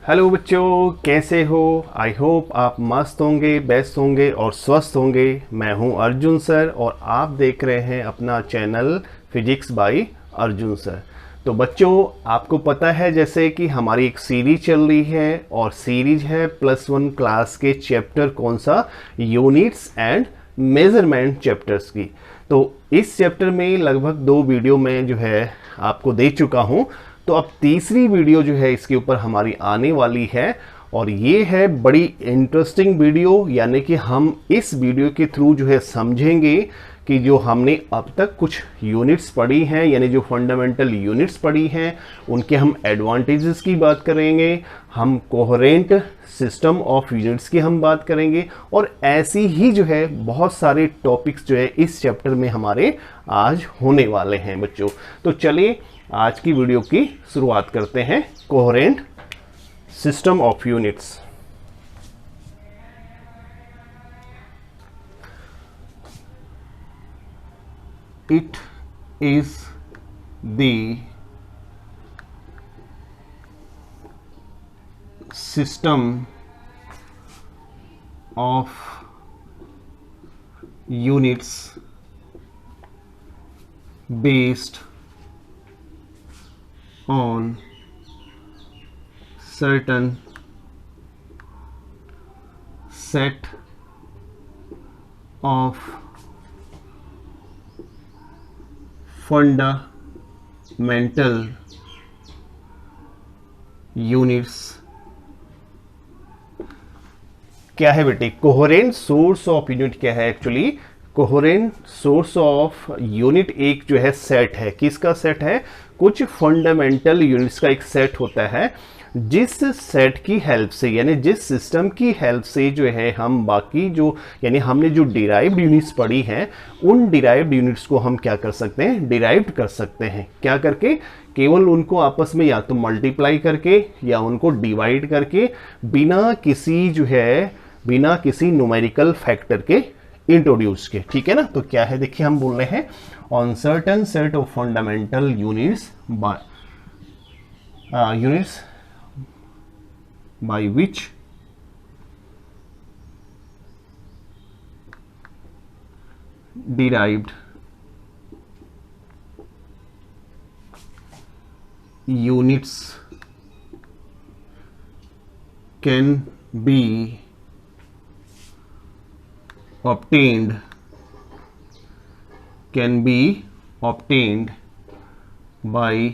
Hello बच्चों, कैसे हो? आई होप आप मस्त होंगे, बेस्ट होंगे और स्वस्थ होंगे। मैं हूं अर्जुन सर और आप देख रहे हैं अपना channel physics bye Arjun sir. तो बच्चों, आपको पता है जैसे कि हमारी एक सीरीज चल रही है और सीरीज है +1 क्लास के चैप्टर कौन सा, यूनिट्स एंड मेजरमेंट चैप्टर्स की। तो इस चैप्टर में लगभग 2 वीडियो में जो है आपको दे चुका हूं। तो अब तीसरी वीडियो जो है इसके ऊपर हमारी आने वाली है और ये है बड़ी इंटरेस्टिंग वीडियो। यानी कि हम इस वीडियो के थ्रू जो है समझेंगे कि जो हमने अब तक कुछ यूनिट्स पढ़ी हैं, यानी जो फंडामेंटल यूनिट्स पढ़ी हैं, उनके हम एडवांटेजेस की बात करेंगे, हम कोहेरेंट सिस्टम ऑफ यूनिट्स की हम बात करेंगे और ऐसी ही जो है बहुत सारे टॉपिक्स जो है इस चैप्टर में हमारे आज होने वाले हैं बच्चों। तो चलिए आज की वीडियो की शुरुआत करते हैं। Coherent system of units. It is the system of units based on certain set of fundamental units। क्या है बेटे कोहेरेंट सोर्स ऑफ यूनिट? क्या है actually coherent source of unit? एक जो है सेट है। किसका सेट है? कुछ फंडामेंटल यूनिट्स का एक सेट होता है जिस सेट की हेल्प से, यानी जिस सिस्टम की हेल्प से जो है हम बाकी जो, यानी हमने जो डिराइव्ड यूनिट्स पढ़ी हैं उन डिराइव्ड यूनिट्स को हम क्या कर सकते हैं, डिराइव्ड कर सकते हैं। क्या करके? केवल उनको आपस में या तो मल्टीप्लाई करके या उनको डिवाइड करके, बिना किसी न्यूमेरिकल फैक्टर के इंट्रोड्यूस के। ठीक है ना? तो क्या है देखिए, हम बोल रहे हैं on certain set of fundamental units by which derived units can be obtained by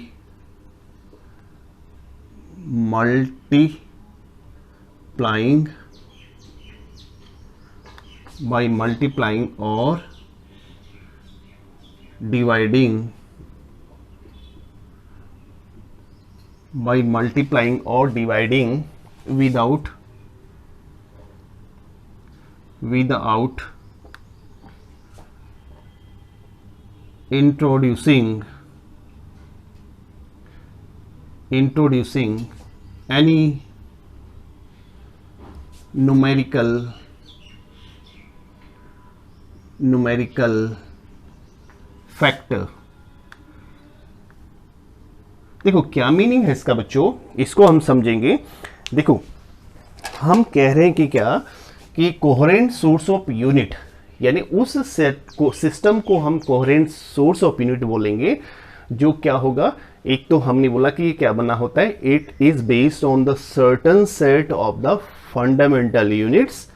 multiplying or dividing without introducing any numerical factor. देखो क्या मीनिंग है इसका बच्चों, इसको हम समझेंगे। देखो हम कह रहे हैं कि क्या, कि कोहेरेंट सोर्स ऑफ यूनिट, यानी उस सेट को, सिस्टम को हम कोहेरेंट सोर्स ऑफ यूनिट बोलेंगे जो क्या होगा। एक तो हमने बोला कि ये क्या बना होता है, it is based on the certain set of the fundamental units,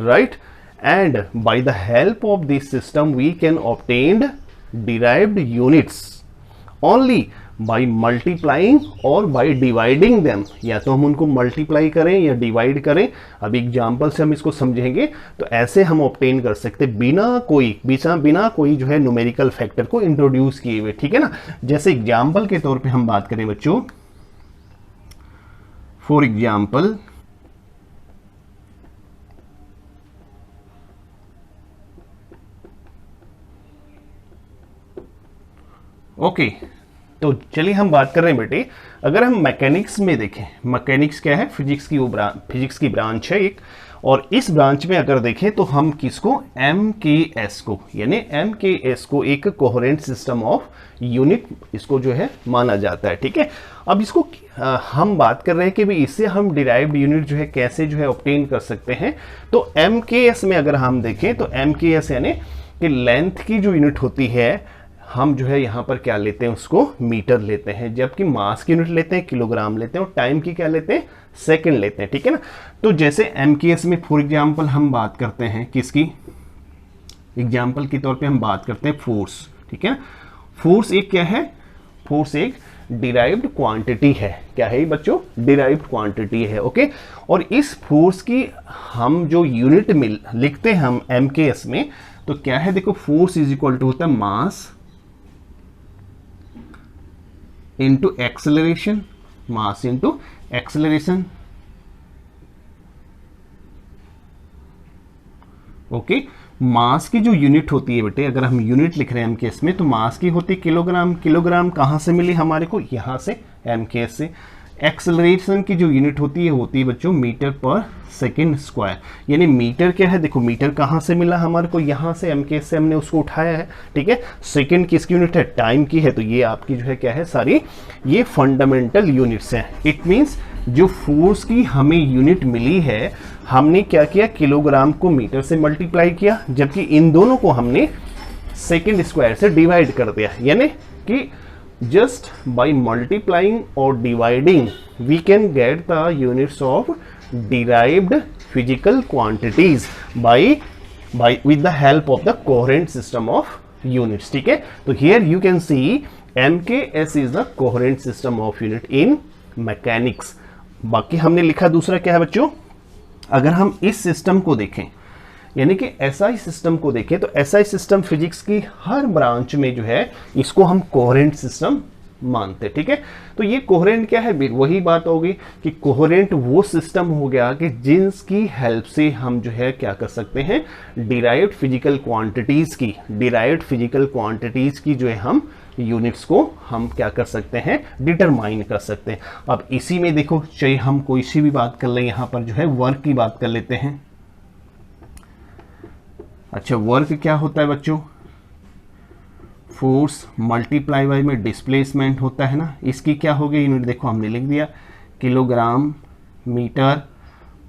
right, and by the help of this system we can obtain derived units only by multiplying or by dividing them। या तो हम उनको multiply करें या divide करें। अब example से हम इसको समझेंगे। तो ऐसे हम ऑब्टेन कर सकते बिना कोई जो है न्यूमेरिकल फैक्टर को इंट्रोड्यूस किए हुए। ठीक है ना? जैसे एग्जांपल के तौर पे हम बात करें बच्चों, फॉर एग्जांपल ओके, तो चलिए हम बात कर रहे हैं बेटे, अगर हम मैकेनिक्स में देखें, मैकेनिक्स क्या है, फिजिक्स की ब्रांच है एक, और इस ब्रांच में अगर देखें तो हम किसको, MKS को, यानी MKS को एक कोहेरेंट सिस्टम ऑफ यूनिट इसको जो है माना जाता है। ठीक है, अब इसको हम बात कर रहे हैं कि भाई इससे हम डिराइव्ड यूनिट जो है कैसे जो है ऑब्टेन कर सकते हैं। तो MKS में अगर हम देखें तो MKS यानी कि लेंथ की जो यूनिट होती है, हम जो है यहाँ पर क्या लेते हैं, उसको मीटर लेते हैं, जबकि मास की यूनिट लेते हैं किलोग्राम लेते हैं, और टाइम की क्या लेते हैं, सेकंड लेते हैं। ठीक है ना, तो जैसे MKS में फॉर एग्जांपल हम बात करते हैं किसकी, एग्जांपल के तौर पे हम बात करते हैं फोर्स। ठीक है, फोर्स एक क्या है, फोर्स एक डिराइव्ड क्वांटिटी है। क्या है बच्चों, डिराइव्ड क्वांटिटी है। ओके, और इस फोर्स की हम जो यूनिट में लिखते हैं हम MKS में, तो क्या है, देखो फोर्स इज इक्वल टू होता है mass into acceleration, mass into acceleration. Okay, mass की जो यूनिट होती है बेटे, अगर हम यूनिट लिख रहे हैं MKS में, तो मास की होती है किलोग्राम। किलोग्राम कहां से मिली हमारे को, यहां से MKS से। एक्सेलरेशन की जो यूनिट होती है बच्चों मीटर पर सेकेंड स्क्वायर, यानी मीटर क्या है, देखो मीटर कहां से मिला हमारे को, यहां से MKS से हमने उसको उठाया है। ठीक है, सेकेंड किसकी यूनिट है, टाइम की है। तो ये आपकी जो है क्या है, सारी ये फंडामेंटल यूनिट्स हैं। इट मींस जो फोर्स की हमें यूनिट मिली है, हमने क्या किया, किलोग्राम को मीटर से मल्टीप्लाई किया, जबकि इन दोनों को हमने सेकेंड स्क्वायर से डिवाइड कर दिया। यानी कि just by multiplying or dividing we can get the units of derived physical quantities by with the help of the coherent system of units. ठीक है, तो here you can see MKS is the coherent system of unit in mechanics. बाकी हमने लिखा दूसरा क्या है बच्चों, अगर हम इस सिस्टम को देखें, यानी कि SI सिस्टम को देखें, तो SI सिस्टम फिजिक्स की हर ब्रांच में जो है इसको हम कोहेरेंट सिस्टम मानते हैं। ठीक है, तो ये कोहेरेंट क्या है, वही बात होगी कि कोहेरेंट वो सिस्टम हो गया कि जिसकी हेल्प से हम जो है क्या कर सकते हैं, डिराइव्ड फिजिकल क्वांटिटीज की जो है हम यूनिट्स को हम क्या कर सकते हैं, डिटरमाइन कर सकते हैं। अब इसी में देखो, चाहे हम कोई सी भी बात कर लें, यहाँ पर जो है वर्क की बात कर लेते हैं। अच्छा, वर्क क्या होता है बच्चों, फोर्स मल्टीप्लाई बाय में डिस्प्लेसमेंट होता है ना। इसकी क्या हो गई यूनिट, देखो हमने लिख दिया किलोग्राम मीटर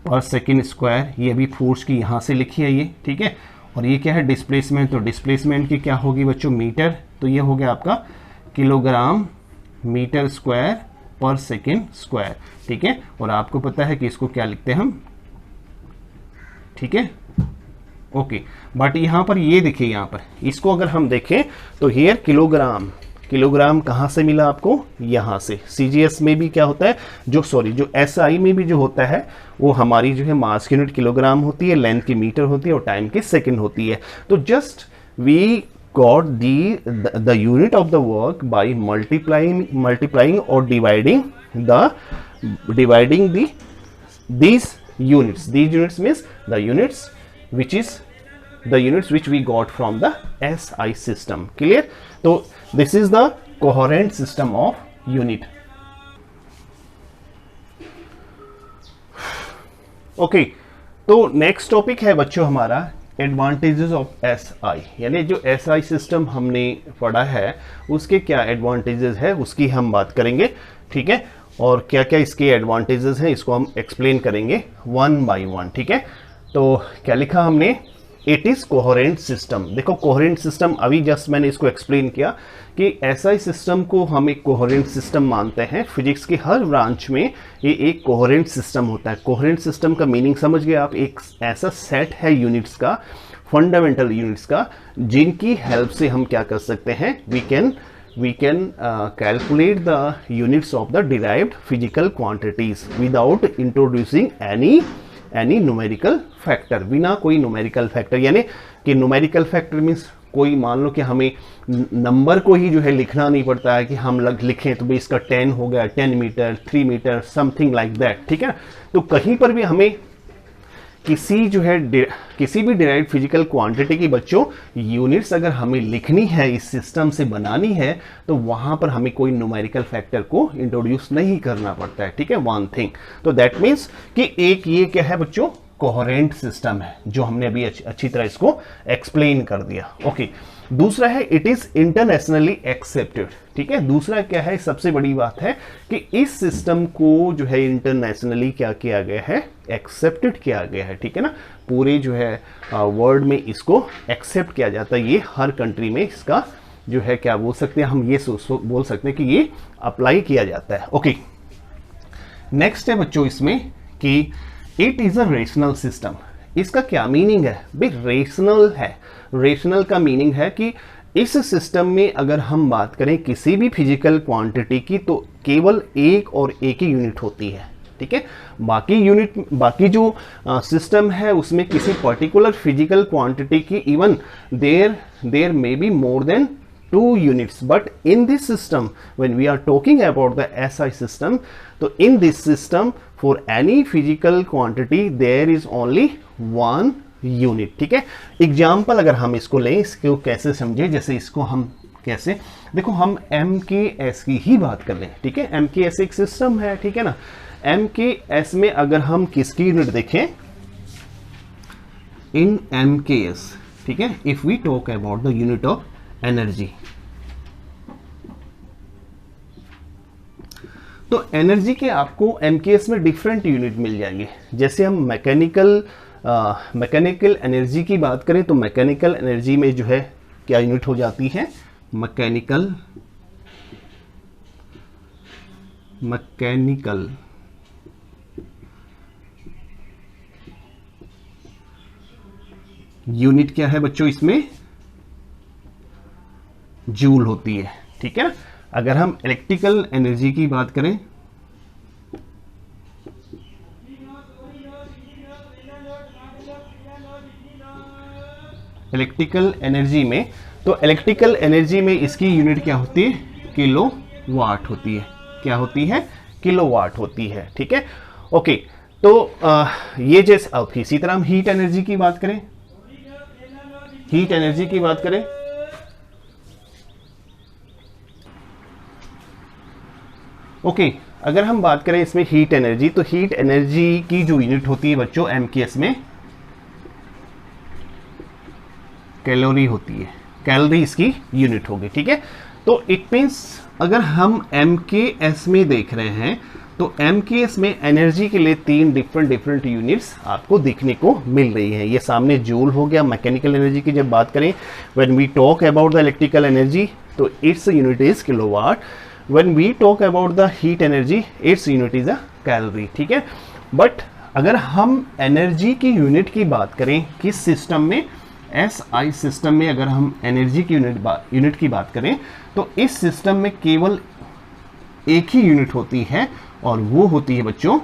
पर सेकेंड स्क्वायर, ये भी फोर्स की यहाँ से लिखी है ये। ठीक है, और ये क्या है, डिस्प्लेसमेंट, तो डिस्प्लेसमेंट की क्या होगी बच्चों, मीटर, तो ये हो गया आपका किलोग्राम मीटर स्क्वायर पर सेकेंड स्क्वायर। ठीक है, और आपको पता है कि इसको क्या लिखते हैं हम। ठीक है, ओके, बट यहाँ पर ये देखिए, यहाँ पर इसको अगर हम देखें तो हियर किलोग्राम कहाँ से मिला आपको, यहाँ से। CGS में भी क्या होता है, जो SI में भी जो होता है वो हमारी जो है मास की यूनिट किलोग्राम होती है, लेंथ की मीटर होती है, और टाइम की सेकंड होती है। तो just we got the unit of the work by multiplying or dividing these units. These units means the units which we got from the SI system. Clear? So this is the coherent system of unit. Okay, तो next topic है बच्चों हमारा advantages of SI, यानी जो SI system हमने पढ़ा है उसके क्या एडवांटेजेस है उसकी हम बात करेंगे। ठीक है, और क्या क्या इसके एडवांटेजेस हैं इसको हम एक्सप्लेन करेंगे वन बाय वन। ठीक है, तो क्या लिखा हमने, इट इज कोहेरेंट सिस्टम। देखो कोहेरेंट सिस्टम अभी जस्ट मैंने इसको एक्सप्लेन किया कि SI सिस्टम को हम एक कोहेरेंट सिस्टम मानते हैं। फिजिक्स की हर ब्रांच में ये एक कोहेरेंट सिस्टम होता है। कोहेरेंट सिस्टम का मीनिंग समझ गए आप, एक ऐसा सेट है यूनिट्स का, फंडामेंटल यूनिट्स का, जिनकी हेल्प से हम क्या कर सकते हैं, we can calculate the units of the derived physical quantities without introducing any numerical factor, बिना कोई numerical factor। यानी कि numerical factor means कोई मान लो कि हमें नंबर को ही जो है लिखना नहीं पड़ता है कि हम लिखें तो भाई इसका 10 हो गया, 10 metre, 3 metre, something like that. ठीक है, तो कहीं पर भी हमें किसी भी डिराइव्ड फिजिकल क्वांटिटी की बच्चों यूनिट्स अगर हमें लिखनी है, इस सिस्टम से बनानी है, तो वहां पर हमें कोई न्यूमेरिकल फैक्टर को इंट्रोड्यूस नहीं करना पड़ता है। ठीक है, वन थिंग। तो दैट मीन्स कि एक ये क्या है बच्चों, कोहेरेंट सिस्टम है, जो हमने अभी अच्छी तरह इसको एक्सप्लेन कर दिया। ओके, दूसरा है इट इज इंटरनेशनली एक्सेप्टेड। ठीक है, दूसरा क्या है, सबसे बड़ी बात है कि इस सिस्टम को जो है इंटरनेशनली क्या किया गया है, एक्सेप्टेड किया गया है। ठीक है ना, पूरे जो है वर्ल्ड में इसको एक्सेप्ट किया जाता है। ये हर कंट्री में इसका जो है क्या बोल सकते हैं हम, ये बोल सकते हैं कि ये अप्लाई किया जाता है। ओके, नेक्स्ट है बच्चों इसमें कि it is a rational system. इसका क्या मीनिंग है भाई, रेशनल है। रेशनल का मीनिंग है कि इस सिस्टम में अगर हम बात करें किसी भी फिजिकल क्वांटिटी की, तो केवल एक और एक ही यूनिट होती है। ठीक है, बाकी जो सिस्टम है उसमें किसी पर्टिकुलर फिजिकल क्वांटिटी की even there may be more than 2 units, but in this system when we are talking about the SI system, so in this system for any physical quantity there is only 1 unit। ठीक है, example अगर हम इसको लें, इसको कैसे समझे, जैसे इसको हम कैसे, देखो हम MKS की ही बात कर लें। ठीक है, MKS एक सिस्टम है। ठीक है ना, MKS में अगर हम किसकी यूनिट देखें, इन MKS, ठीक है, if we talk about the unit of energy, तो एनर्जी के आपको MKS में डिफरेंट यूनिट मिल जाएंगे। जैसे हम मैकेनिकल एनर्जी की बात करें, तो मैकेनिकल एनर्जी में जो है क्या यूनिट हो जाती है, मैकेनिकल यूनिट क्या है बच्चों, इसमें जूल होती है। ठीक है ना, अगर हम इलेक्ट्रिकल एनर्जी की बात करें, इलेक्ट्रिकल एनर्जी में, तो इलेक्ट्रिकल एनर्जी में इसकी यूनिट क्या होती है, किलो वाट होती है। क्या होती है, किलो वाट होती है। ठीक है, ओके, तो ये जैसे अब इसी तरह हम हीट एनर्जी की बात करें, हीट एनर्जी की बात करें, ओके, अगर हम बात करें इसमें हीट एनर्जी, तो हीट एनर्जी की जो यूनिट होती है बच्चों MKS में कैलोरी होती है, कैलोरी इसकी यूनिट होगी। ठीक है, तो इट मीन्स अगर हम MKS में देख रहे हैं, तो MKS में एनर्जी के लिए 3 डिफरेंट यूनिट्स आपको देखने को मिल रही हैं। ये सामने जूल हो गया। मैकेनिकल एनर्जी की जब बात करें, when we talk about the electrical energy, तो it's unit is kilowatt. When we talk about the heat energy, its unit is a calorie। ठीक है, बट अगर हम एनर्जी की यूनिट की बात करें किस सिस्टम में, SI सिस्टम में अगर हम एनर्जी की यूनिट की बात करें, तो इस सिस्टम में केवल एक ही यूनिट होती है और वो होती है बच्चों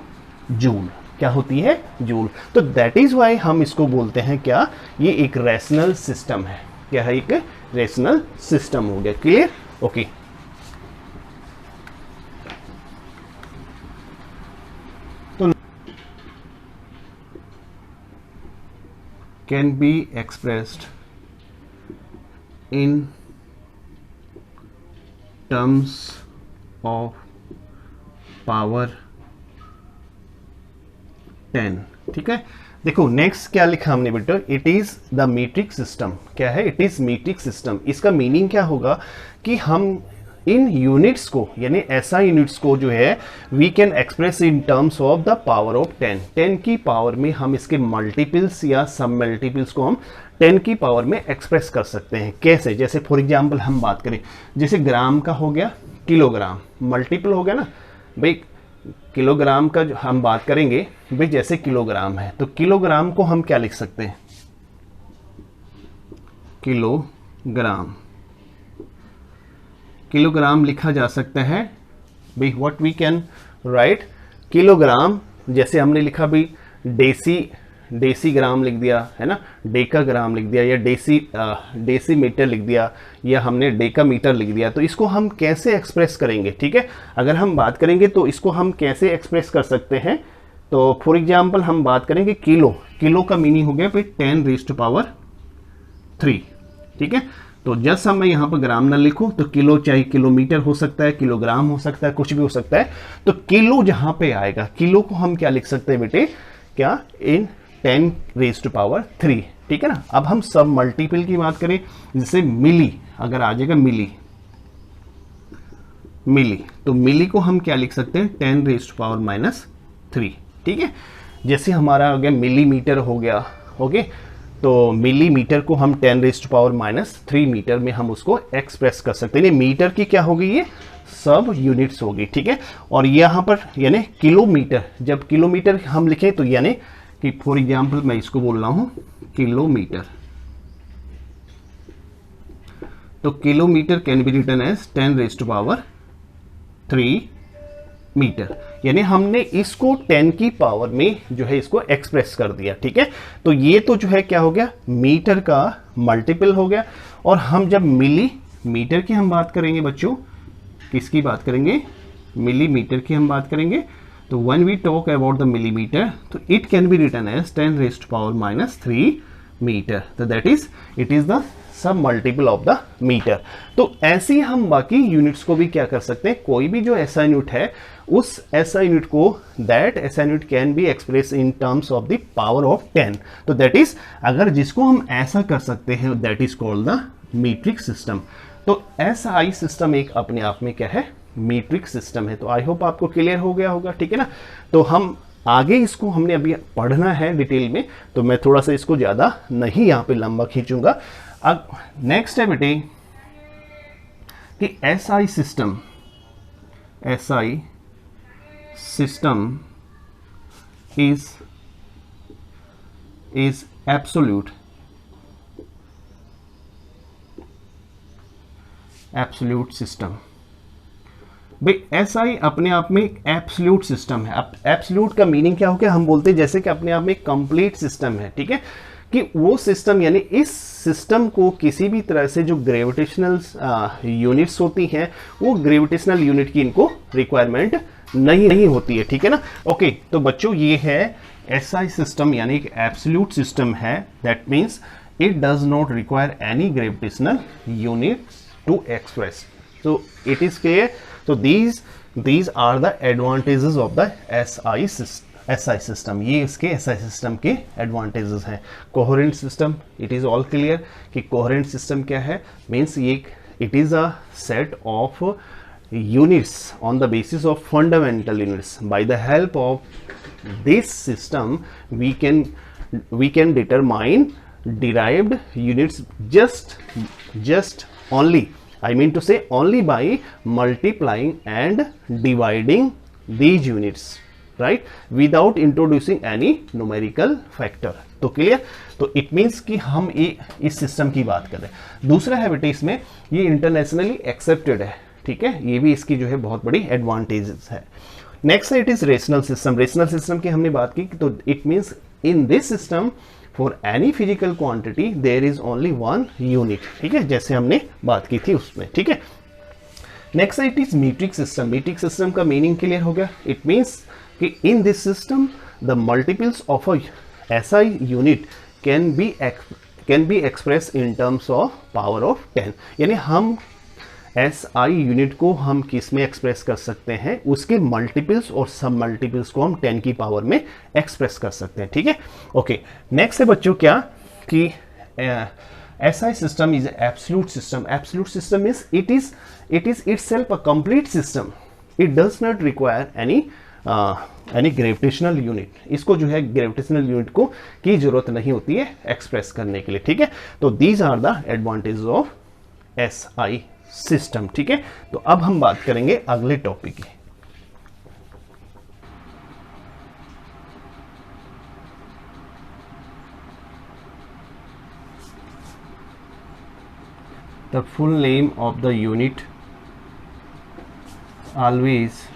जूल। क्या होती है, जूल। तो दैट इज वाई हम इसको बोलते हैं क्या, ये एक रैशनल सिस्टम है। क्या है, एक रैशनल सिस्टम हो गया। Clear, okay. can be expressed in terms of power 10। ठीक है, देखो नेक्स्ट क्या लिखा हमने बेटा, it is the metric system. क्या है, इट इज मीट्रिक सिस्टम। इसका मीनिंग क्या होगा कि हम इन यूनिट्स को, यानी ऐसा यूनिट्स को जो है we can express in terms of the power of 10। 10 की पावर में हम इसके मल्टीपल्स या सब मल्टीपल्स को हम 10 की पावर में एक्सप्रेस कर सकते हैं। कैसे, जैसे फॉर एग्जांपल हम बात करें, जैसे ग्राम का हो गया किलोग्राम, मल्टीपल हो गया ना भाई, किलोग्राम का जो हम बात करेंगे भाई, जैसे किलोग्राम है, तो किलोग्राम को हम क्या लिख सकते हैं, किलोग्राम। किलोग्राम लिखा जा सकता है भाई, what we can write, kilogram जैसे हमने लिखा भाई डेसी ग्राम लिख दिया है ना, डेका ग्राम लिख दिया, या डेसी मीटर लिख दिया, या हमने डेका मीटर लिख दिया। तो इसको हम कैसे एक्सप्रेस करेंगे, ठीक है, अगर हम बात करेंगे तो इसको हम कैसे एक्सप्रेस कर सकते हैं। तो फॉर एग्जांपल हम बात करेंगे किलो का मीनिंग हो गया भाई 10⁻3। ठीक है, तो जस्ट मैं यहाँ पर ग्राम ना लिखूं तो किलो, चाहे किलोमीटर हो सकता है, किलोग्राम हो सकता है, कुछ भी हो सकता है। तो किलो जहां पे आएगा, किलो को हम क्या लिख सकते हैं बेटे, क्या इन 10⁻³ ठीक है ना। अब हम सब मल्टीपल की बात करें, जैसे मिली, अगर आ जाएगा मिली, तो मिली को हम क्या लिख सकते हैं, 10⁻³ ठीक है। जैसे हमारा हो गया मिलीमीटर हो गया, ओके, तो मिलीमीटर को हम 10⁻³ मीटर में हम उसको एक्सप्रेस कर सकते हैं। मीटर की क्या हो गई, ये सब यूनिट्स हो गई, ठीक है। और यहाँ पर यानी किलोमीटर, जब किलोमीटर हम लिखें तो यानी कि फॉर एग्जाम्पल मैं इसको बोल रहा हूँ किलोमीटर, तो kilometre can be written as 10⁻³ metre, यानी हमने इसको 10 की पावर में जो है इसको एक्सप्रेस कर दिया, ठीक है। तो ये तो जो है क्या हो गया, मीटर का मल्टीपल हो गया। और हम जब मिलीमीटर की हम बात करेंगे बच्चों, किसकी बात करेंगे, मिलीमीटर की हम बात करेंगे, तो when we talk about the millimetre, तो it can be written as 10⁻³ metre, तो that is it is the sub multiple of the metre. तो ऐसे ही हम बाकी यूनिट्स को भी क्या कर सकते हैं, कोई भी जो ऐसा यूनिट है, उस ऐसा यूनिट को, दैट ऐसा unit can be express in terms of the power of 10, तो दैट इज, अगर जिसको हम ऐसा कर सकते हैं, that is called the metric system. तो SI सिस्टम एक अपने आप में क्या है, मीट्रिक सिस्टम है। तो आई होप आपको क्लियर हो गया होगा, ठीक है ना। तो हम आगे इसको हमने अभी पढ़ना है डिटेल में, तो मैं थोड़ा सा इसको ज़्यादा नहीं यहाँ पे लंबा खींचूंगा। अब नेक्स्ट है बेटे कि SI system is absolute system. भाई SI अपने आप में एक एब्सोल्यूट सिस्टम है। अब एब्सोल्यूट का मीनिंग क्या हो गया, हम बोलते हैं जैसे कि अपने आप में एक कंप्लीट सिस्टम है, ठीक है, कि वो सिस्टम यानी इस सिस्टम को किसी भी तरह से जो ग्रेविटेशनल यूनिट्स होती हैं, वो ग्रेविटेशनल यूनिट की इनको रिक्वायरमेंट नहीं होती है, ठीक है ना। ओके, तो बच्चों ये है SI सिस्टम, यानी एक एब्सोल्यूट सिस्टम है। That means it does not require any gravitational units to express, so it is clear. So these are the advantages of the SI system. ये इसके SI system के advantages हैं। coherent system, it is all clear कि coherent system क्या है, means ये it is a set of units on the basis of fundamental units. By the help of this system we can determine derived units just only, I mean to say only by multiplying and dividing these units, right, without introducing any numerical factor. तो clear, तो it means कि हम इस system की बात कर रहे हैं। दूसरा है बेटे इसमें ये इंटरनेशनली एक्सेप्टेड है, ठीक है, ये भी इसकी जो है बहुत बड़ी एडवांटेजेस है। नेक्स्ट है it is rational system. Rational system की हमने बात की, तो it means in this system for any physical quantity there is only one unit, ठीक है, जैसे हमने बात की थी उसमें, ठीक है। Next it is metric system. Metric system का मीनिंग क्लियर हो गया। इट मीन्स कि इन this system the multiples of a SI unit can be express in terms of power of 10, यानी हम SI यूनिट को हम किस में एक्सप्रेस कर सकते हैं, उसके मल्टीपल्स और सब मल्टीपल्स को हम 10 की पावर में एक्सप्रेस कर सकते हैं, ठीक है। ओके, नेक्स्ट है बच्चों क्या कि SI system is absolute system. Absolute system means it is itself a complete system, it does not require any gravitational unit. इसको जो है ग्रेविटेशनल यूनिट को की जरूरत नहीं होती है एक्सप्रेस करने के लिए, ठीक है। तो these are the advantages of SI system, ठीक है। तो अब हम बात करेंगे अगले टॉपिक की। The full name of the unit always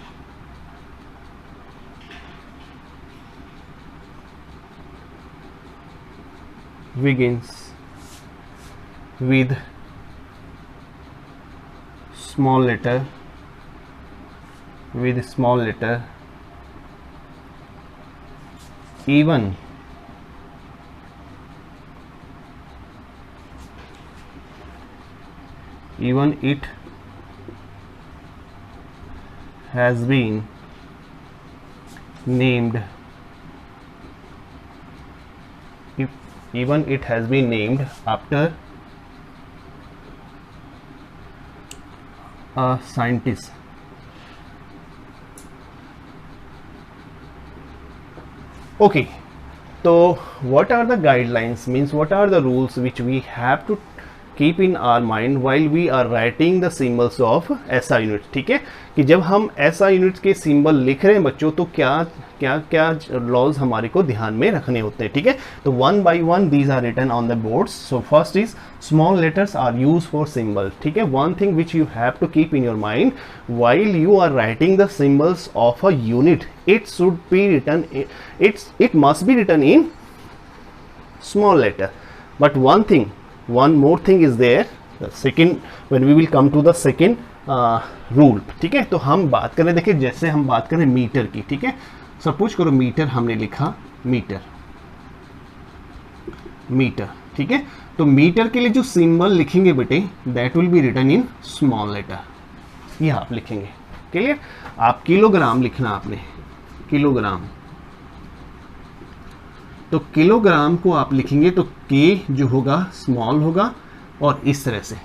begins with small letter even it has been named even it has been named after a scientist. Okay, so what are the guidelines, means what are the rules which we have to keep in our mind while we are writing the symbols of SI unit. ठीक है, कि जब हम SI unit के symbol लिख रहे हैं बच्चों, तो क्या क्या क्या लॉज हमारे को ध्यान में रखने होते हैं. ठीक है, तो one by one these are written on the boards. So first is small letters are use for symbol. ठीक है, one thing which you have to keep in your mind while you are writing the symbols of a unit, it should be written, it must be written in small letter. But one more thing is there, the second, when we will come to the second rule. ठीक है, तो हम बात करें, देखिए जैसे हम बात करें मीटर की. ठीक है, सपोज करो मीटर हमने लिखा, मीटर. ठीक है, तो मीटर के लिए जो सिंबल लिखेंगे बेटे, that will be written in small letter. ये आप लिखेंगे. क्लियर? आप किलोग्राम लिखना आपने, किलोग्राम, तो किलोग्राम को आप लिखेंगे तो के जो होगा स्मॉल होगा, और इस तरह से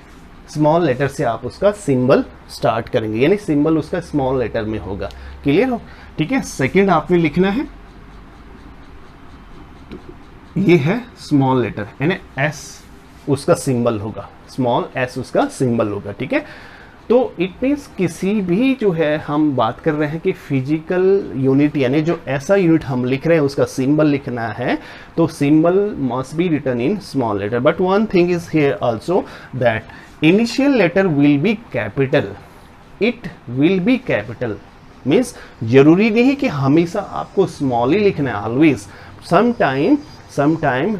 स्मॉल लेटर से आप उसका सिंबल स्टार्ट करेंगे, यानी सिंबल उसका स्मॉल लेटर में होगा. क्लियर हो? ठीक है, सेकंड आपने लिखना है, तो ये है स्मॉल लेटर, यानी एस उसका सिंबल होगा, स्मॉल एस उसका सिंबल होगा. ठीक है, तो इट मीन्स किसी भी जो है हम बात कर रहे हैं कि फिजिकल यूनिट यानी जो ऐसा यूनिट हम लिख रहे हैं उसका सिंबल लिखना है, तो symbol must be written in small letter. But one thing is here also that initial letter will be capital. It will be capital means जरूरी नहीं कि हमेशा आपको स्मॉल ही लिखना है. Always sometime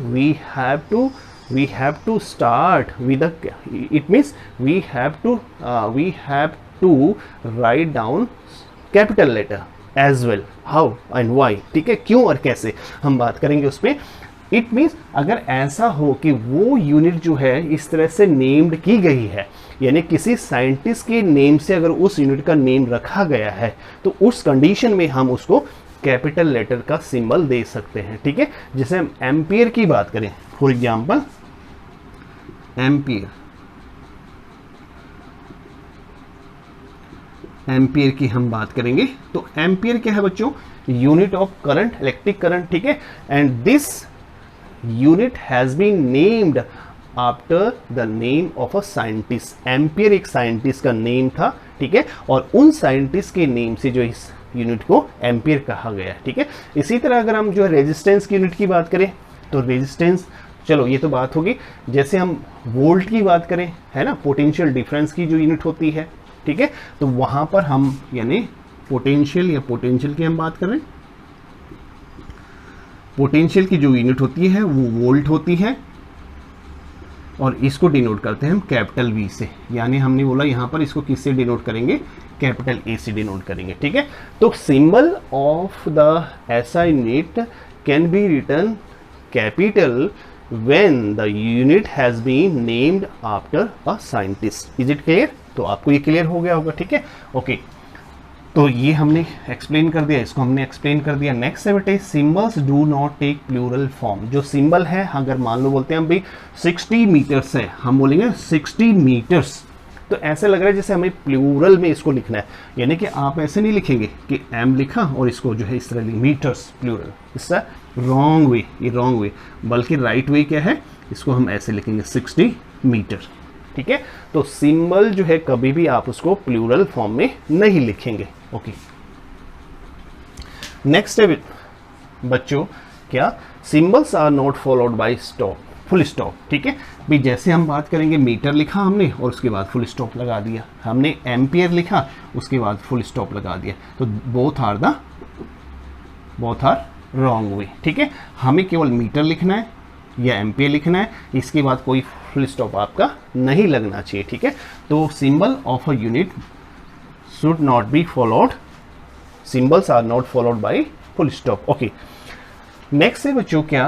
we have to start with it means we have to write down capital letter as well. How and why? ठीक है, क्यों और कैसे हम बात करेंगे उस पर. इट मीन्स अगर ऐसा हो कि वो यूनिट जो है इस तरह से नेम्ड की गई है, यानी किसी साइंटिस्ट के नेम से अगर उस यूनिट का नेम रखा गया है, तो उस कंडीशन में हम उसको कैपिटल लेटर का सिंबल दे सकते हैं. ठीक है, जैसे हम एम्पियर की बात करें, फॉर एग्जाम्पल एम्पियर की हम बात करेंगे, तो एम्पियर क्या है बच्चों? Unit of current, electric current. ठीक है, and this unit has been named after the name of a scientist. Ampere एक साइंटिस्ट का नेम था. ठीक है, और उन साइंटिस्ट के नेम से जो इस यूनिट को एम्पियर कहा गया. ठीक है, इसी तरह अगर हम जो है रेजिस्टेंस की यूनिट की बात करें, तो रेजिस्टेंस, चलो ये तो बात होगी. जैसे हम वोल्ट की बात करें, है ना, पोटेंशियल डिफरेंस की जो यूनिट होती है. ठीक है, तो वहां पर हम यानी पोटेंशियल की हम बात कर रहे हैं, पोटेंशियल की जो यूनिट होती है वो वोल्ट होती है, और इसको डिनोट करते हैं हम कैपिटल वी से. यानी हमने बोला यहाँ पर इसको किससे डिनोट करेंगे? कैपिटल ए से डिनोट करेंगे. ठीक है, तो symbol of the SI unit can be written capital when the unit has been named after a scientist. Is it clear? तो आपको ये क्लियर हो गया होगा. ठीक है, ओके, तो ये हमने एक्सप्लेन कर दिया, इसको हमने एक्सप्लेन कर दिया. नेक्स्ट है बेटे, symbols do not take plural form. जो सिंबल है, अगर मान लो बोलते हैं हम भाई 60 मीटर्स है, हम बोलेंगे 60 मीटर्स, तो ऐसे लग रहा है जैसे हमें प्लूरल में इसको लिखना है. यानी कि आप ऐसे नहीं लिखेंगे कि एम लिखा और इसको जो है इस तरह मीटर्स प्लूरल, इसका रॉन्ग वे, ये रॉन्ग वे, बल्कि राइट वे क्या है, इसको हम ऐसे लिखेंगे 60 मीटर. ठीक है, तो सिंबल जो है कभी भी आप उसको प्लूरल फॉर्म में नहीं लिखेंगे. ओके, नेक्स्ट है बच्चों, क्या symbols are not followed by stop, full stop. ठीक है, भी जैसे हम बात करेंगे मीटर लिखा हमने और उसके बाद फुल स्टॉप लगा दिया, हमने एम्पियर लिखा उसके बाद फुल स्टॉप लगा दिया, तो बोथ आर रॉन्ग वे. ठीक है, हमें केवल मीटर लिखना है या एम्पियर लिखना है, इसके बाद कोई फुल स्टॉप आपका नहीं लगना चाहिए. ठीक है, तो symbol of a unit should not be followed, symbols are not followed by full stop. Okay, next है बच्चों क्या,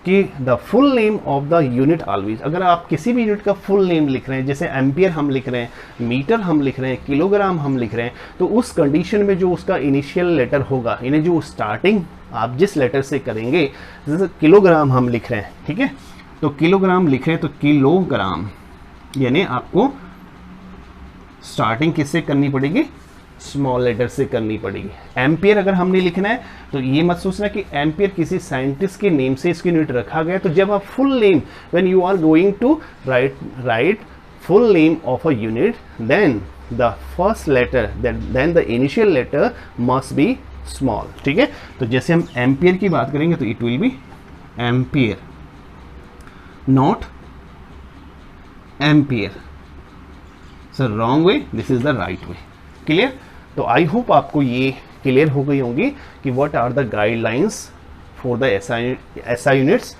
कि the full name of the unit always, अगर आप किसी भी यूनिट का फुल नेम लिख रहे हैं, जैसे एम्पियर हम लिख रहे हैं, मीटर हम लिख रहे हैं, किलोग्राम हम लिख रहे हैं, तो उस कंडीशन में जो उसका इनिशियल लेटर होगा, यानी जो स्टार्टिंग आप जिस लेटर से करेंगे, जैसे किलोग्राम हम लिख रहे हैं, ठीक है, तो किलोग्राम लिख रहे हैं, तो किलोग्राम यानी आपको स्टार्टिंग किससे करनी पड़ेगी, स्मॉल लेटर से करनी पड़ेगी। एम्पियर अगर हमने लिखना है तो ये मत सोचना कि एम्पियर किसी साइंटिस्ट के नेम से इसकी यूनिट रखा गया, तो जब आप full name, when you are going to write full name of a unit, then the first letter, then the initial letter must be small, ठीक है। तो जैसे हम एम्पियर की बात करेंगे तो it will B ampere, not ampere, sir wrong way, this is the right way. Clear? तो आई होप आपको ये क्लियर हो गई होंगी कि what are the guidelines for the SI units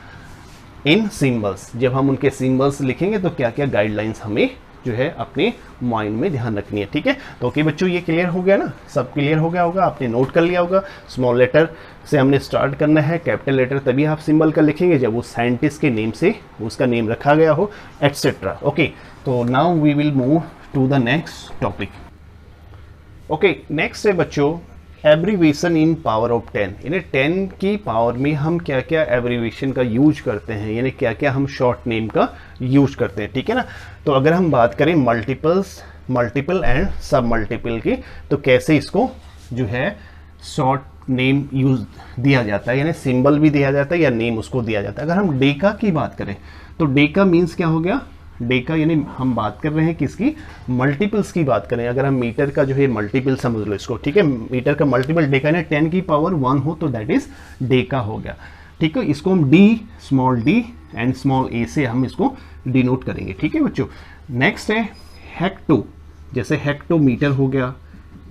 in symbols. जब हम उनके सिंबल्स लिखेंगे तो क्या क्या गाइडलाइंस हमें जो है अपने माइंड में ध्यान रखनी है, ठीक है। तो ओके बच्चों, ये क्लियर हो गया ना, सब क्लियर हो गया होगा, आपने नोट कर लिया होगा। स्मॉल लेटर से हमने स्टार्ट करना है, कैपिटल लेटर तभी आप सिंबल का लिखेंगे जब उस साइंटिस्ट के नेम से उसका नेम रखा गया हो, एटसेट्रा। ओके, तो now we will move to the next topic. Okay, next है बच्चों एब्रीवेशन इन पावर ऑफ 10, यानी 10 की पावर में हम क्या क्या एब्रीवेशन का यूज करते हैं, यानी क्या क्या हम शॉर्ट नेम का यूज करते हैं, ठीक है ना। तो अगर हम बात करें मल्टीपल एंड सब मल्टीपल की, तो कैसे इसको जो है शॉर्ट नेम यूज दिया जाता है, यानी सिंबल भी दिया जाता है या नेम उसको दिया जाता है। अगर हम डेका की बात करें तो डेका मीन्स क्या हो गया, डेका यानी हम बात कर रहे हैं किसकी, मल्टीपल्स की बात करें। अगर हम मीटर का जो है मल्टीपल समझ लो इसको, ठीक है, मीटर का मल्टीपल डेका यानी 10 की पावर 1 हो तो दैट इज डेका हो गया, ठीक है। इसको हम स्मॉल डी एंड स्मॉल ए से हम इसको डिनोट करेंगे, ठीक है बच्चों। नेक्स्ट है हेक्टो, जैसे हेक्टोमीटर हो गया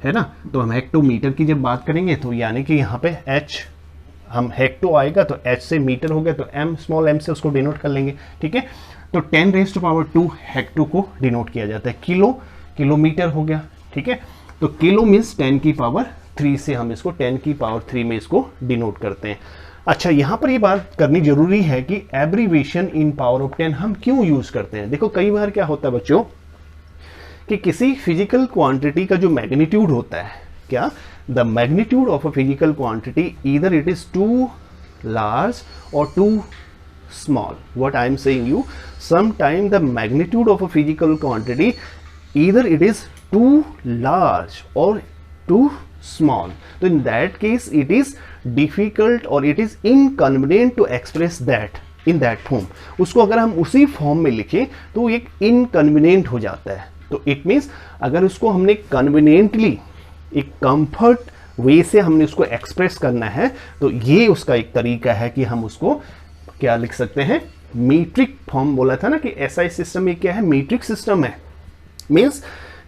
है ना, तो हम हेक्टोमीटर की जब बात करेंगे तो यानी कि यहाँ पे एच, हम हेक्टो आएगा तो एच से मीटर हो गया तो एम, स्मॉल एम से उसको डिनोट कर लेंगे, ठीक है। तो 10⁻²⁴ हेक्टो को डिनोट किया जाता है। किलोमीटर हो गया, ठीक है। तो किलो मीन्स 10 की पावर 3 से हम इसको 10 की पावर 3 में इसको डिनोट करते हैं। अच्छा, यहाँ पर ये बात करनी जरूरी है कि एब्रीवेशन इन पावर ऑफ 10 हम क्यों यूज करते हैं। देखो कई बार क्या होता है बच्चों कि किसी फिजिकल क्वांटिटी का जो मैग्नीट्यूड होता है, क्या the magnitude of a physical quantity either it is too large और too small. What I am saying you, sometime the magnitude of a physical quantity either it is too large or too small. So in that case it is difficult or it is inconvenient to express that in that form. उसको अगर हम उसी form में लिखें तो एक inconvenient हो जाता है। तो it means अगर उसको हमने conveniently एक comfort वे से हमने उसको एक्सप्रेस करना है तो ये उसका एक तरीका है कि हम उसको क्या लिख सकते हैं, मीट्रिक फॉर्म। बोला था ना कि एसआई सिस्टम में क्या है, मीट्रिक सिस्टम है। मीन्स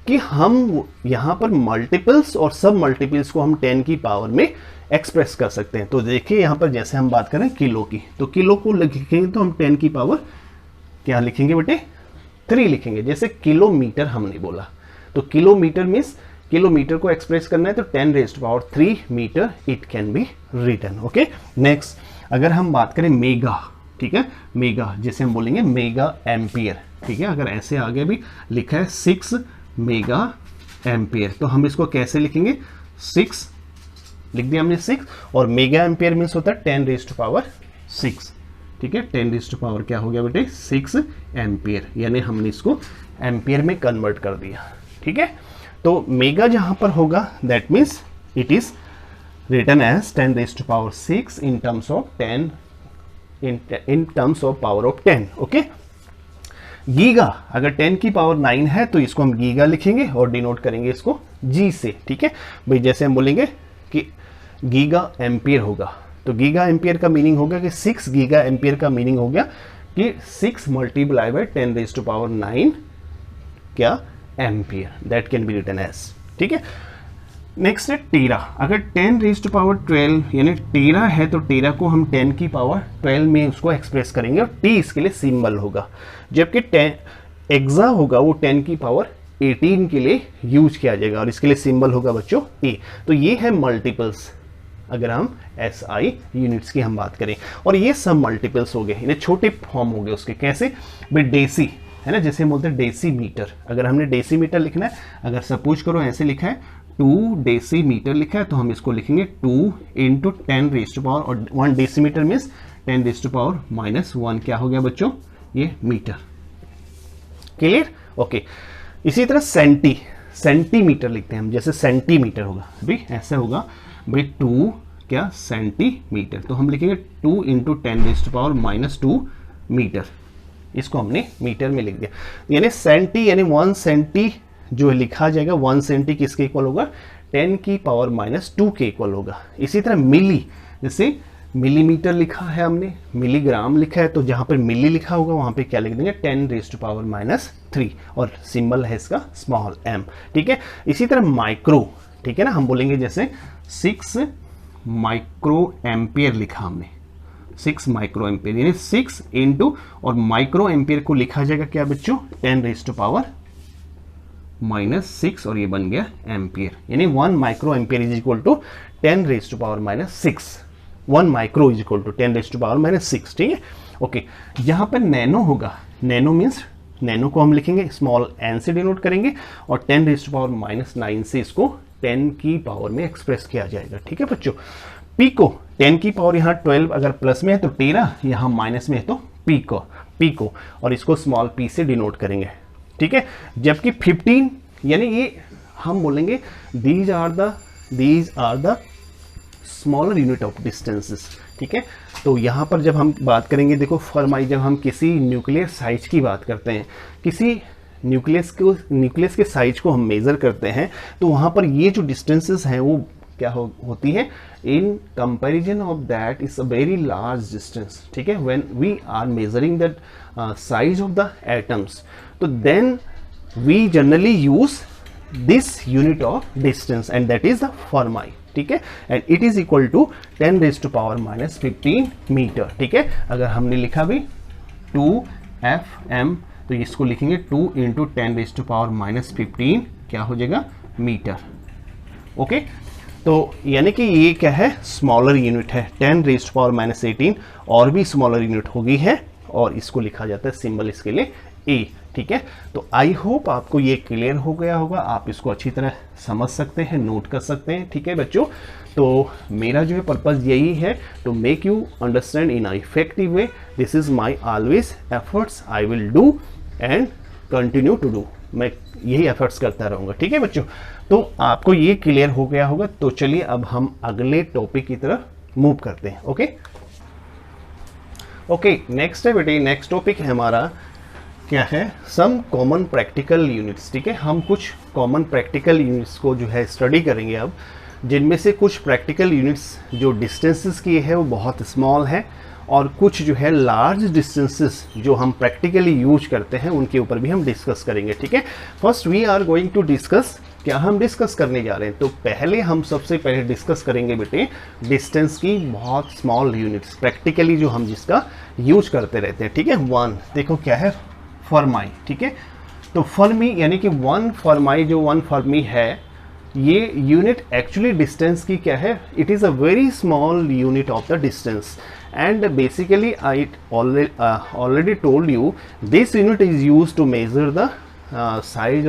कि हम यहाँ पर मल्टीपल्स और सब मल्टीपल्स को हम 10 की पावर में एक्सप्रेस कर सकते हैं। तो देखिए यहाँ पर जैसे हम बात करें किलो की, तो किलो को लिखेंगे तो हम 10 की पावर क्या लिखेंगे बेटे, 3 लिखेंगे। जैसे किलोमीटर हमने बोला तो किलोमीटर मीन्स किलोमीटर को एक्सप्रेस करना है तो 10⁻³ metre it can be written. Okay, next अगर हम बात करें मेगा, ठीक है, मेगा जैसे हम बोलेंगे मेगा एम्पियर, ठीक है। अगर ऐसे आगे भी लिखा है 6 मेगा एम्पियर तो हम इसको कैसे लिखेंगे, 6 लिख दिया हमने 6, और मेगा एम्पियर मीन्स होता है 10⁻⁶, ठीक है। 10⁻⁴ क्या हो गया बेटे, 6 एम्पियर, यानी हमने इसको एम्पियर में कन्वर्ट कर दिया, ठीक है। तो मेगा जहां पर होगा that means it is written as 10⁻⁶ in terms of 10 in terms of power of 10. Okay, giga अगर 10 की पावर 9 है तो इसको हम गीगा लिखेंगे और डिनोट करेंगे इसको जी से, ठीक है भाई। जैसे हम बोलेंगे कि गीगा एम्पियर होगा तो गीगा एम्पियर का मीनिंग होगा कि 6 गीगा एम्पियर का मीनिंग हो गया कि 6 मल्टीप्लाई बाय 10⁻⁹ क्या ampere, that can be written as, ठीक है। नेक्स्ट है टेरा। अगर 10⁻12 यानी टेरा है तो टेरा को हम 10 की पावर 12 में उसको एक्सप्रेस करेंगे और टी इसके लिए सिंबल होगा। जबकि एक्सा होगा वो 10 की पावर 18 के लिए यूज किया जाएगा और इसके लिए सिंबल होगा बच्चों ए। तो ये है मल्टीपल्स, अगर हम SI यूनिट्स की हम बात करें। और ये सब मल्टीपल्स हो गए, इन्हें छोटे फॉर्म हो गए उसके। कैसे भाई, डेसी है ना, जैसे हम बोलते हैं डेसीमीटर। अगर हमने डेसीमीटर लिखना है, अगर सपोज करो ऐसे लिखा है 2 डेसीमीटर लिखा है, तो हम इसको लिखेंगे 2 × 10⁻⁻, और 1 डेसीमीटर मीन्स 10⁻⁻⁻1 क्या हो गया बच्चों, ये मीटर। क्लियर? ओके। इसी तरह सेंटीमीटर लिखते हैं हम, जैसे सेंटीमीटर होगा भाई, ऐसा होगा भाई 2 क्या सेंटीमीटर, तो हम लिखेंगे 2 × 10⁻⁻2 मीटर। इसको हमने मीटर में लिख दिया। यानी सेंटी यानी 1 सेंटी जो लिखा जाएगा, 1 सेंटी किसके इक्वल होगा, 10⁻⁻2 के इक्वल होगा। इसी तरह मिली, जैसे मिलीमीटर लिखा है हमने, मिलीग्राम लिखा है, तो जहां पर मिली लिखा होगा वहां पे क्या लिख देंगे, 10⁻⁻3, और सिंबल है इसका स्मॉल m। ठीक है। इसी तरह माइक्रो, ठीक है ना, हम बोलेंगे जैसे 6 माइक्रो एम्पियर लिखा हमने, 6 माइक्रो एम्पियर, यानी 6 × और माइक्रो एम्पियर को लिखा जाएगा क्या बच्चों, 10⁻⁻6, और ये बन गया एम्पियर। यानी 1 micro ampere is equal to 10⁻⁻6, 1 micro is equal to 10⁻⁻6। ठीक है। ओके। यहाँ पर नैनो होगा, नैनो मीन्स नैनो को हम लिखेंगे स्मॉल n से डिनोट करेंगे, और 10⁻⁻9 से इसको 10 की पावर में एक्सप्रेस किया जाएगा। ठीक है बच्चों। पीको, 10 की पावर यहाँ 12 अगर प्लस में है तो 13, यहाँ माइनस में है तो पीको, और इसको स्मॉल p से डिनोट करेंगे। ठीक है। जबकि 15 यानी ये हम बोलेंगे these are the smaller unit of distances. ठीक है। तो यहाँ पर जब हम बात करेंगे, देखो फॉर्माई, जब हम किसी न्यूक्लियर साइज की बात करते हैं, किसी न्यूक्लियस के साइज को हम मेज़र करते हैं, तो वहाँ पर ये जो डिस्टेंसेस हैं वो क्या होती है, in comparison of that is a very large distance. ठीक है। When we are measuring that size of the atoms, तो then we generally use this unit of distance and that is the fermi. ठीक है। And it is equal to 10⁻⁻15 metre. ठीक है। अगर हमने लिखा भी 2 Fm, तो इसको लिखेंगे 2 × 10⁻⁻15 क्या हो जाएगा, मीटर। ओके। तो यानी कि ये क्या है, स्मॉलर यूनिट है, 10⁻⁻18 और भी स्मॉलर यूनिट होगी है, और इसको लिखा जाता है सिंबल इसके लिए A। ठीक है। तो आई होप आपको ये क्लियर हो गया होगा, आप इसको अच्छी तरह समझ सकते हैं, नोट कर सकते हैं। ठीक है बच्चों। तो मेरा जो है पर्पज़ यही है, to make you understand in a effective way. This is my always efforts, I will do and continue to do. मैं यही एफर्ट्स करता रहूँगा। ठीक है बच्चों। तो आपको ये क्लियर हो गया होगा। तो चलिए अब हम अगले टॉपिक की तरफ मूव करते हैं। ओके। नेक्स्ट है बेटे, नेक्स्ट टॉपिक है हमारा क्या है, सम कॉमन प्रैक्टिकल यूनिट्स। ठीक है। हम कुछ कॉमन प्रैक्टिकल यूनिट्स को जो है स्टडी करेंगे अब, जिनमें से कुछ प्रैक्टिकल यूनिट्स जो डिस्टेंसेस की है वो बहुत स्मॉल है, और कुछ जो है लार्ज डिस्टेंसेस जो हम प्रैक्टिकली यूज करते हैं उनके ऊपर भी हम डिस्कस करेंगे। ठीक है। First we are going to discuss, क्या हम डिस्कस करने जा रहे हैं, तो पहले हम सबसे पहले डिस्कस करेंगे बेटे डिस्टेंस की बहुत स्मॉल यूनिट्स, प्रैक्टिकली जो हम जिसका यूज करते रहते हैं। ठीक है। 1 देखो क्या है, फर्माई। ठीक है। तो फर्मी यानी कि 1 फर्माई, जो 1 फर्मी है, ये यूनिट एक्चुअली डिस्टेंस की क्या है, it is a very small unit of the distance, and basically I already told you this unit is use to measure the size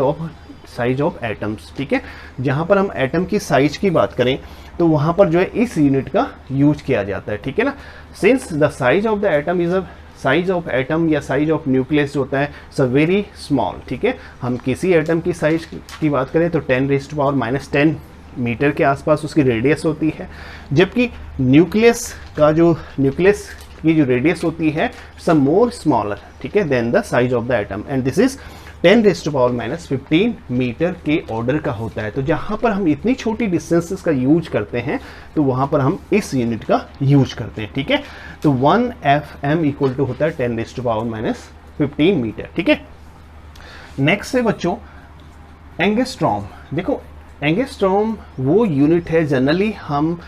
of atoms. ठीक है। जहाँ पर हम एटम की साइज की बात करें तो वहाँ पर जो है इस यूनिट का यूज किया जाता है। ठीक है ना। Since the size of the atom is a size of atom या साइज ऑफ न्यूक्लियस जो होता है सो वेरी स्मॉल। ठीक है। हम किसी एटम की साइज की बात करें तो 10⁻⁻10 मीटर के आसपास उसकी रेडियस होती है, जबकि न्यूक्लियस की जो रेडियस होती है सम मोर स्मॉलर। ठीक है, then the size of the atom, and this is 10⁻⁻15 metre के ऑर्डर का होता है। तो जहाँ पर हम इतनी छोटी डिस्टेंसेस का यूज करते हैं तो वहाँ पर हम इस यूनिट का यूज करते हैं। ठीक है। तो 1 Fm इक्वल टू होता है 10⁻⁻15 मीटर। ठीक है। नेक्स्ट है बच्चों एंगस्ट्रॉम। देखो एंगस्ट्रॉम वो यूनिट है, जनरली हम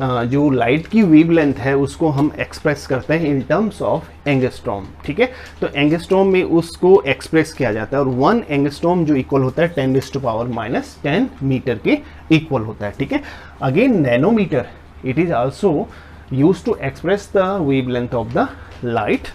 जो लाइट की वेवलेंथ है उसको हम एक्सप्रेस करते हैं इन टर्म्स ऑफ एंगस्ट्रॉम। ठीक है। तो एंगस्ट्रॉम में उसको एक्सप्रेस किया जाता है, और 1 एंगस्ट्रॉम जो इक्वल होता है 10⁻⁻10 मीटर के इक्वल होता है। ठीक है। Again nanometre it is also use to express the wavelength of the light.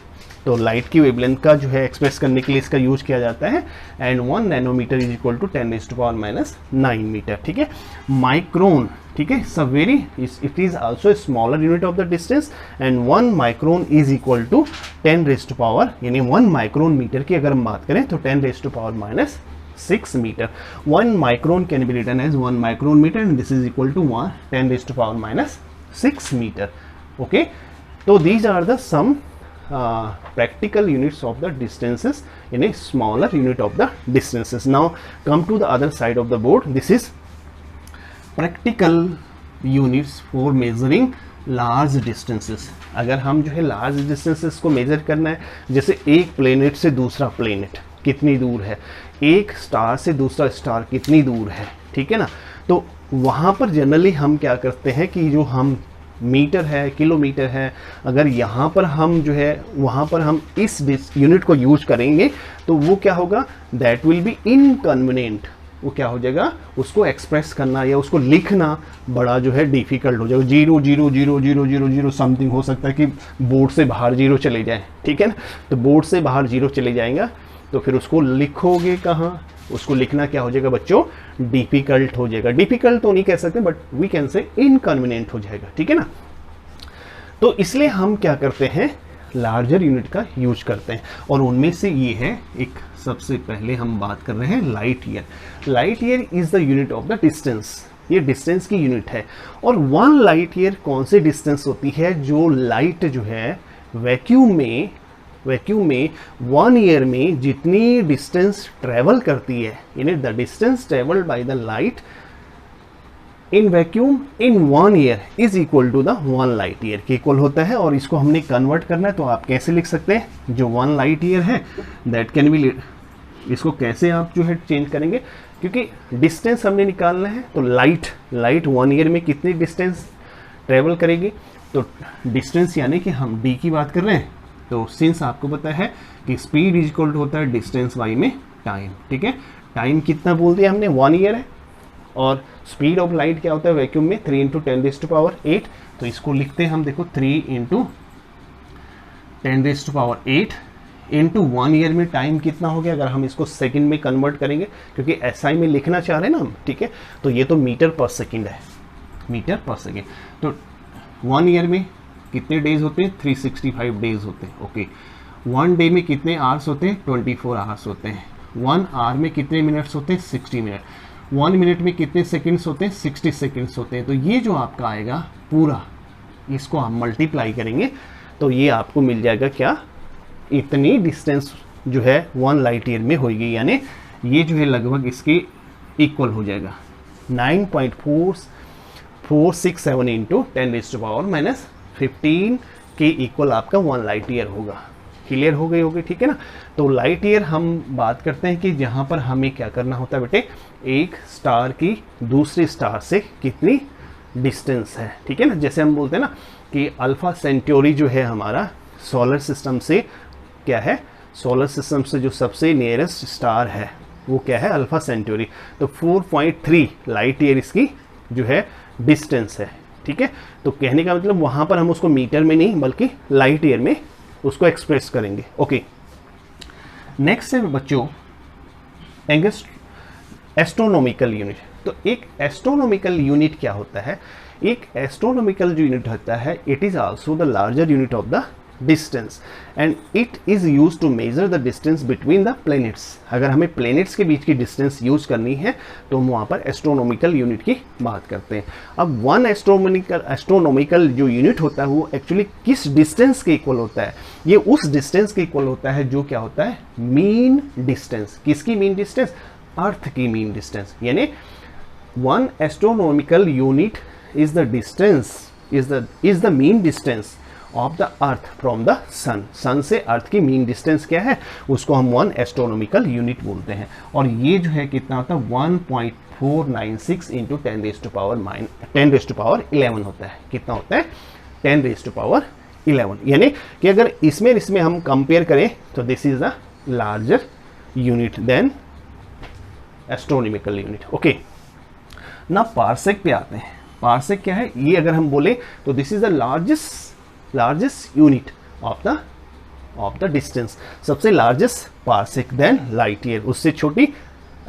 तो लाइट की वेवलेंथ का जो है एक्सप्रेस करने के लिए इसका यूज किया जाता है। And 1 nanometre is equal to 10⁻⁻⁹ metre, ठीक है। माइक्रोन, ठीक है, सब very it is also smaller unit of the distance and 1 micron is equal to 10⁻, यानी 1 माइक्रोन मीटर की अगर हम बात करें तो 10⁻⁶ metre. 1 micron can be written as 1 micron metre and this is equal to 10⁻⁶ metre. Okay, तो these are the some practical units of the distances in a smaller unit of the distances. Now come to the other side of the board. This is practical units for measuring large distances. अगर हम जो है large distances को measure करना है, जैसे एक planet से दूसरा planet कितनी दूर है, एक स्टार से दूसरा स्टार कितनी दूर है, ठीक है ना, तो वहाँ पर जनरली हम क्या करते हैं कि जो हम मीटर है, किलोमीटर है, अगर यहाँ पर हम जो है वहाँ पर हम इस यूनिट को यूज करेंगे तो वो क्या होगा, दैट विल बी इनकन्वीनियंट। वो क्या हो जाएगा, उसको एक्सप्रेस करना या उसको लिखना बड़ा जो है डिफ़िकल्ट हो जाएगा। 0.00000 समथिंग हो सकता है कि बोर्ड से बाहर जीरो चले जाए, ठीक है ना, तो बोर्ड से बाहर जीरो चले जाएगा तो फिर उसको लिखोगे कहाँ, उसको लिखना क्या हो जाएगा बच्चों, डिफ़िकल्ट हो जाएगा। डिफ़िकल्ट तो नहीं कह सकते but we can say inconvenient हो जाएगा, ठीक है ना। तो इसलिए हम क्या करते हैं, लार्जर यूनिट का यूज करते हैं और उनमें से ये है एक, सबसे पहले हम बात कर रहे हैं light year. Light year is the unit of the distance, ये डिस्टेंस की यूनिट है। और 1 लाइट ईयर कौन सी डिस्टेंस होती है, जो लाइट जो है वैक्यूम में 1 ईयर में जितनी डिस्टेंस ट्रेवल करती है, यानी the distance travelled by the light in vacuum in 1 year is equal to the 1 light year के इक्वल होता है। और इसको हमने कन्वर्ट करना है तो आप कैसे लिख सकते हैं, जो 1 लाइट ईयर है दैट कैन बी, इसको कैसे आप जो है चेंज करेंगे, क्योंकि डिस्टेंस हमने निकालना है तो लाइट 1 ईयर में कितनी डिस्टेंस ट्रेवल करेगी, तो डिस्टेंस यानी कि हम डी की बात कर रहे हैं, तो सिंस आपको पता है कि स्पीड इज इक्वल टू होता है डिस्टेंस बाई में टाइम, ठीक है। टाइम कितना बोल दिया हमने, 1 ईयर है, और स्पीड ऑफ लाइट क्या होता है वैक्यूम में 3 × 10⁸, तो इसको लिखते हैं हम, देखो 3 × 10⁸ इंटू 1 ईयर में टाइम कितना हो गया, अगर हम इसको सेकंड में कन्वर्ट करेंगे क्योंकि एसआई में लिखना चाह रहे हैं ना हम, ठीक है, तो ये तो मीटर पर सेकंड है, मीटर पर सेकंड। तो 1 ईयर में कितने डेज होते हैं, 365 डेज होते हैं। ओके, 1 डे में कितने आवर्स होते हैं, 24 आवर्स होते हैं। 1 आवर में कितने मिनट्स होते हैं, 60 मिनट। 1 मिनट में कितने सेकंड्स होते हैं, 60 सेकंड्स होते हैं। तो ये जो आपका आएगा पूरा, इसको हम मल्टीप्लाई करेंगे तो ये आपको मिल जाएगा क्या, इतनी डिस्टेंस जो है 1 लाइट ईयर में होगी, यानी ये जो है लगभग इसके इक्वल हो जाएगा 9.4467 इंटू 10⁻⁻15 के इक्वल आपका 1 लाइट ईयर होगा। क्लियर हो गई होगी, ठीक है ना। तो लाइट ईयर हम बात करते हैं कि जहाँ पर हमें क्या करना होता है बेटे, एक स्टार की दूसरे स्टार से कितनी डिस्टेंस है, ठीक है ना। जैसे हम बोलते हैं ना कि अल्फा सेंटोरी जो है हमारा सोलर सिस्टम से क्या है, सोलर सिस्टम से जो सबसे नियरेस्ट स्टार है वो क्या है, अल्फा सेंटोरी। तो 4.3 लाइट ईयर इसकी जो है डिस्टेंस है, ठीक है। तो कहने का मतलब वहाँ पर हम उसको मीटर में नहीं बल्कि लाइट ईयर में उसको एक्सप्रेस करेंगे। ओके, नेक्स्ट है बच्चों एस्ट्रोनॉमिकल यूनिट। तो एक एस्ट्रोनॉमिकल यूनिट क्या होता है, एक एस्ट्रोनॉमिकल जो यूनिट होता है it is also the larger unit of the distance and it is use to measure the distance between the planets. अगर हमें प्लैनेट्स के बीच की डिस्टेंस यूज करनी है तो हम वहाँ पर एस्ट्रोनॉमिकल यूनिट की बात करते हैं। अब 1 एस्ट्रोनॉमिकल जो यूनिट होता है वो एक्चुअली किस डिस्टेंस के इक्वल होता है, ये उस डिस्टेंस के इक्वल होता है जो क्या होता है, मीन डिस्टेंस। किसकी मीन डिस्टेंस, अर्थ की मीन डिस्टेंस। यानी 1 astronomical unit is the distance is the mean distance of the earth from the sun. Sun से अर्थ की मीन डिस्टेंस क्या है, उसको हम 1 एस्ट्रोनॉमिकल यूनिट बोलते हैं। और ये जो है कितना होता है, 1.496 इंटू 10⁻11 होता है। कितना होता है, 10⁻11। यानी कि अगर इसमें हम कंपेयर करें तो this is the larger unit than astronomical unit. Okay, ना पार्सेक पे आते हैं। पार्सेक क्या है, ये अगर हम बोले तो this is the largest unit of the distance, सबसे largest parsec then light year, उससे छोटी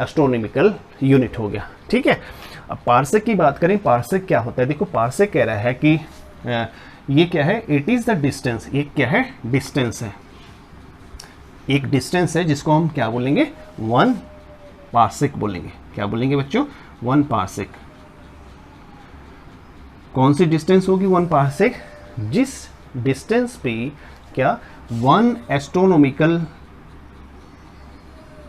एस्ट्रोनॉमिकल यूनिट हो गया। ठीक है, अब पार्सेक की बात करें, पार्सेक क्या होता है, देखो पार्सेक कह रहा है कि ये क्या है, इट इज द डिस्टेंस, ये क्या है, डिस्टेंस है, एक डिस्टेंस है जिसको हम क्या बोलेंगे, 1 पार्सेक बोलेंगे। क्या बोलेंगे बच्चों, 1 पार्सेक। कौन सी डिस्टेंस होगी 1 पार्सेक, जिस डिस्टेंस पे क्या 1 एस्ट्रोनॉमिकल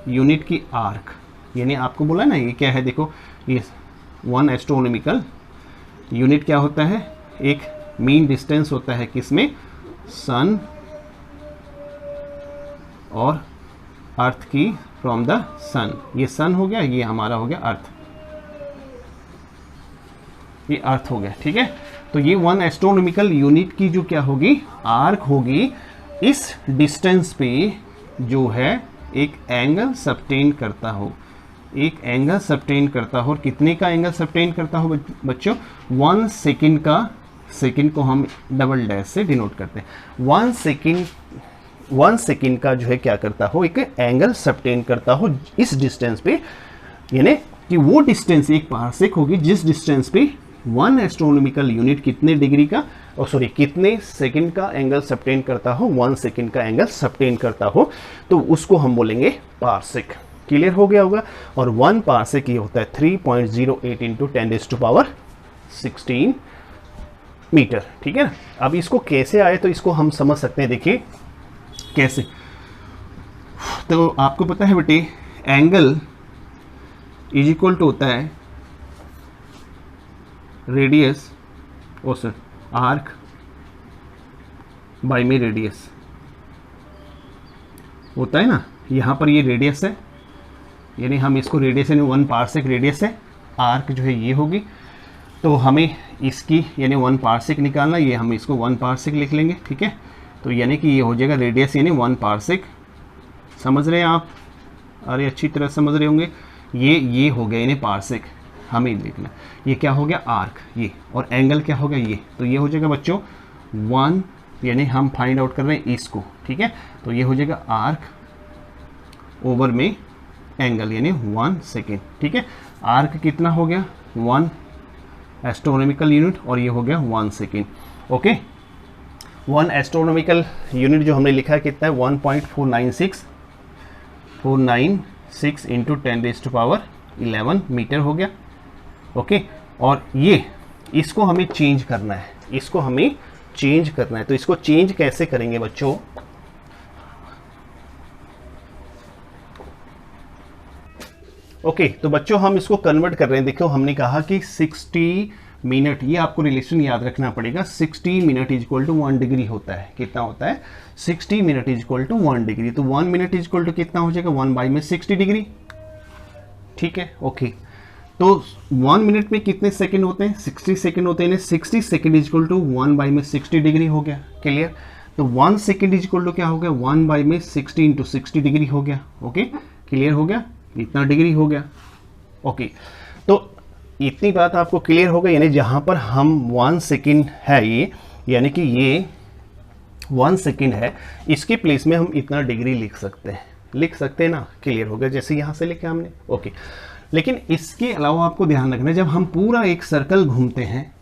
यूनिट की आर्क, यानी आपको बोला ना ये क्या है, देखो ये 1 एस्ट्रोनॉमिकल यूनिट क्या होता है, एक मीन डिस्टेंस होता है किसमें, सन और अर्थ की, फ्रॉम द सन, ये सन हो गया, ये हमारा हो गया अर्थ, ये अर्थ हो गया। ठीक है, तो ये 1 एस्ट्रोनॉमिकल यूनिट की जो क्या होगी, आर्क होगी, इस डिस्टेंस पे जो है एक एंगल सबटेन करता हो, एक एंगल सबटेन करता हो, और कितने का एंगल सबटेन करता हो बच्चों, 1 सेकेंड का, सेकेंड को हम डबल डैश से डिनोट करते हैं, 1 सेकेंड का जो है क्या करता हो, एक एंगल सबटेन करता हो इस डिस्टेंस पे, यानी कि वो डिस्टेंस एक पार्सेक होगी जिस डिस्टेंस पे 1 एस्ट्रोनॉमिकल यूनिट कितने डिग्री का, कितने सेकंड का एंगल सबटेन करता हो, 1 सेकंड का एंगल सबटेन करता हो, तो उसको हम बोलेंगे पार्सेक। क्लियर हो गया होगा। और 1 पार्सेक ये होता है 3.08 इंटू 10⁻16 मीटर। ठीक है ना, अब इसको कैसे आए तो इसको हम समझ सकते हैं, देखिए कैसे। तो आपको पता है बेटे, एंगल इज इक्वल टू होता है रेडियस आर्क बाय में रेडियस होता है ना, यहाँ पर ये रेडियस है, यानी हम इसको रेडियस यानी 1 पार्सेक रेडियस है, आर्क जो है ये होगी, तो हमें इसकी यानी 1 पार्सेक निकालना, ये हम इसको 1 पार्सेक लिख लेंगे। ठीक है, तो यानी कि ये हो जाएगा रेडियस यानी 1 पार्सेक। समझ रहे हैं आप, अरे अच्छी तरह समझ रहे होंगे, ये हो गया यानी पार्सेक, हमें लिखना, ये क्या हो गया आर्क, ये, और एंगल क्या हो गया ये, तो ये हो जाएगा बच्चों 1, यानी हम फाइंड आउट कर रहे हैं इसको। ठीक है, तो ये हो जाएगा आर्क ओवर में एंगल यानी 1 सेकेंड। ठीक है, आर्क कितना हो गया 1 एस्ट्रोनॉमिकल यूनिट, और ये हो गया 1 सेकेंड। ओके, 1 एस्ट्रोनॉमिकल यूनिट जो हमने लिखा है कितना है, 1.496 इंटू 10⁻11 मीटर हो गया। ओके, और ये इसको हमें चेंज करना है, इसको हमें चेंज करना है, तो इसको चेंज कैसे करेंगे बच्चों, ओके, तो बच्चों हम इसको कन्वर्ट कर रहे हैं। देखो हमने कहा कि 60 मिनट, ये आपको रिलेशन याद रखना पड़ेगा, 60 minute is equal to 1 degree होता है। कितना होता है, 60 minute is equal to 1 degree, तो 1 मिनट इज इक्वल टू कितना हो जाएगा, 1 बाई में 60 डिग्री। ठीक है, ओके, तो 1 मिनट में कितने सेकंड होते हैं, 60 सेकंड होते हैं, 60 second is equal to 1 by में 60 डिग्री हो गया। क्लियर, तो 1 सेकंड इज इक्वल टू क्या हो गया, 1 बाई में 60 इंटू 60 डिग्री हो गया। ओके, क्लियर हो गया, इतना डिग्री हो गया। ओके, तो इतनी बात आपको क्लियर हो गई, यानी जहां पर हम 1 सेकंड है ये, यानी कि ये 1 सेकंड है, इसके प्लेस में हम इतना डिग्री लिख सकते हैं ना। क्लियर हो गया, जैसे यहां से लिखा हमने। ओके, लेकिन इसके अलावा आपको ध्यान रखना है, जब हम पूरा एक सर्कल घूमते हैं,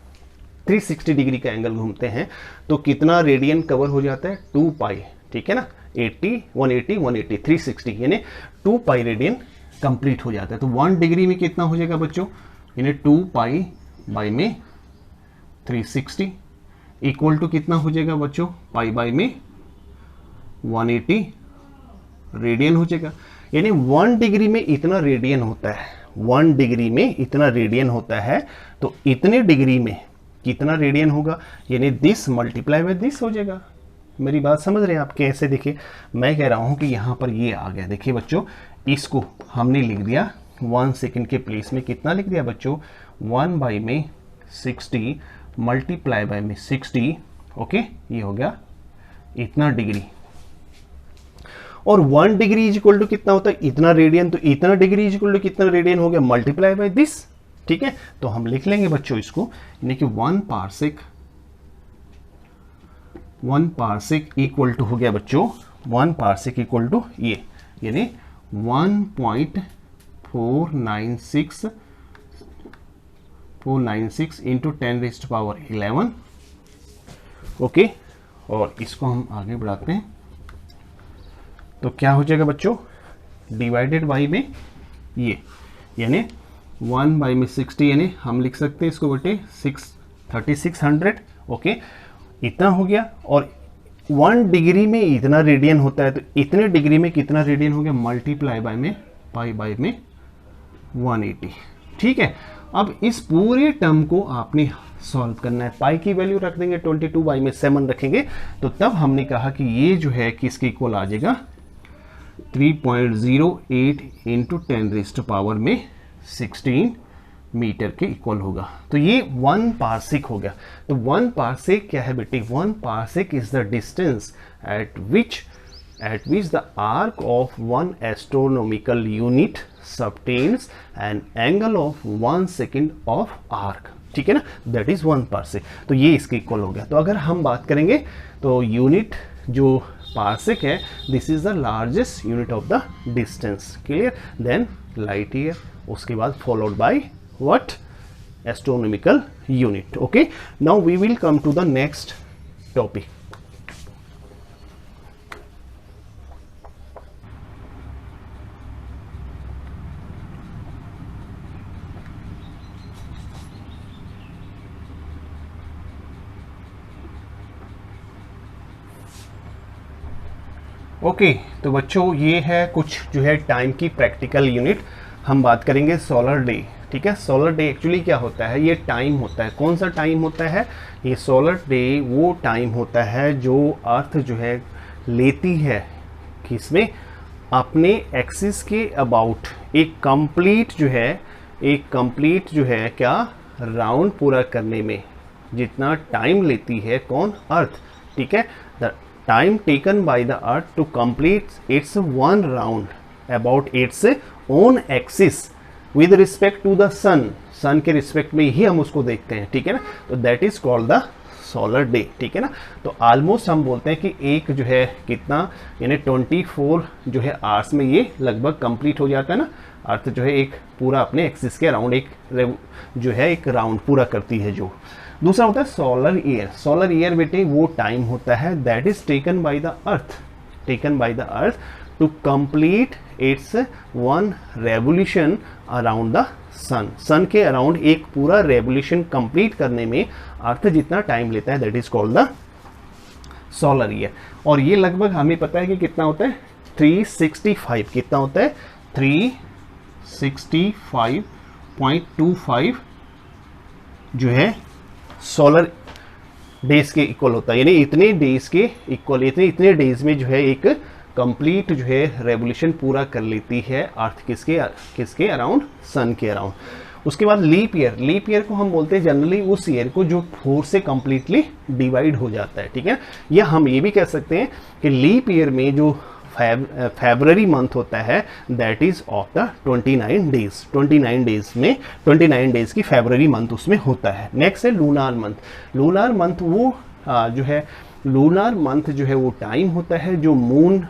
360 डिग्री का एंगल घूमते हैं, तो कितना रेडियन कवर हो जाता है, 2 पाई। ठीक है ना, 80 180 180 360 यानी 2 पाई रेडियन कंप्लीट हो जाता है। तो 1 डिग्री में कितना हो जाएगा बच्चों, यानी 2 पाई बाई में 360 इक्वल टू कितना हो जाएगा बच्चों, पाई बाई में 180 रेडियन हो जाएगा। यानी 1 डिग्री में इतना रेडियन होता है, 1 डिग्री में इतना रेडियन होता है, तो इतने डिग्री में कितना रेडियन होगा, यानी दिस मल्टीप्लाई बाय दिस हो जाएगा। मेरी बात समझ रहे हैं आप कैसे? देखिए मैं कह रहा हूं कि यहां पर ये आ गया, देखिए बच्चों, इसको हमने लिख दिया 1 सेकेंड के प्लेस में कितना लिख दिया बच्चों, 1 बाई में 60 मल्टीप्लाई बाय में 60। ओके, ये हो गया इतना डिग्री, और 1 डिग्री इज इक्वल टू कितना होता है, इतना रेडियन, तो इतना डिग्री इज इक्वल टू कितना रेडियन हो गया, मल्टीप्लाई बाय दिस। ठीक है, तो हम लिख लेंगे बच्चों इसको, यानी कि 1 पार्सेक इक्वल टू हो गया बच्चों, 1 पार्सेक इक्वल टू ये, यानी 1.496 इंटू 10⁻11। ओके, और इसको हम आगे बढ़ाते हैं, तो क्या हो जाएगा बच्चों, डिवाइडेड बाई में ये, यानी 1 बाई में 60, यानी हम लिख सकते हैं इसको बेटे 3600। ओके, इतना हो गया। और 1 डिग्री में इतना रेडियन होता है, तो इतने डिग्री में कितना रेडियन हो गया, मल्टीप्लाई बाय में पाई बाय में 180। ठीक है, अब इस पूरे टर्म को आपने सॉल्व करना है। पाई की वैल्यू रख देंगे 22, बाई में 7 रखेंगे, तो तब हमने कहा कि ये जो है किसके इक्वल आ जाएगा, 3.08 इंटू 10⁻16 मीटर के इक्वल होगा। तो ये 1 पार्सेक हो गया। तो 1 पार्सेक क्या है बेटे, 1 parsec is the distance at which the arc of 1 astronomical unit subtends an angle of 1 second of arc. ठीक है ना, दैट इज 1 पार्सेक। तो ये इसके इक्वल हो गया। तो अगर हम बात करेंगे तो यूनिट जो पार्सेक है, this is the largest unit of the distance. Clear, then light year, उसके बाद followed by what astronomical unit. Okay, now we will come to the next topic. Okay, तो बच्चों ये है कुछ जो है टाइम की प्रैक्टिकल यूनिट। हम बात करेंगे सोलर डे। ठीक है, सोलर डे एक्चुअली क्या होता है, ये टाइम होता है। कौन सा टाइम होता है, ये सोलर डे वो टाइम होता है जो अर्थ जो है लेती है किसमें, अपने एक्सिस के अबाउट एक कंप्लीट जो है क्या, राउंड पूरा करने में जितना टाइम लेती है कौन, अर्थ। ठीक है, the time taken by the earth to complete its 1 round about its own axis with respect to the sun के रिस्पेक्ट में ही हम उसको देखते हैं। ठीक है ना, तो that is called the solar day. ठीक है ना, तो ऑलमोस्ट हम बोलते हैं कि एक जो है कितना, यानी 24 जो है आवर्स में ये लगभग कंप्लीट हो जाता है ना। अर्थ जो है एक पूरा अपने एक्सिस के अराउंड एक राउंड पूरा करती है। जो दूसरा होता है सोलर ईयर। सोलर ईयर बेटे वो टाइम होता है that is taken by the earth to complete its 1 revolution around the sun के अराउंड एक पूरा रेवोल्यूशन कंप्लीट करने में अर्थ जितना टाइम लेता है that is called the solar year. और ये लगभग हमें पता है कि कितना होता है, 365। कितना होता है, 365.25 जो है सोलर डेज के इक्वल होता है। यानी इतने डेज के इक्वल, इतने डेज में जो है एक कंप्लीट जो है रेवोल्यूशन पूरा कर लेती है अर्थ किसके अराउंड, सन के अराउंड। उसके बाद लीप ईयर को हम बोलते हैं जनरली उस ईयर को जो 4 से कंप्लीटली डिवाइड हो जाता है। ठीक है, या हम ये भी कह सकते हैं कि लीप ईयर में जो फरवरी मंथ होता है that is of the 29 days. 29 days की फरवरी मंथ उसमें होता है। नेक्स्ट है लूनार मंथ वो लूनार मंथ जो है वो टाइम होता है जो मून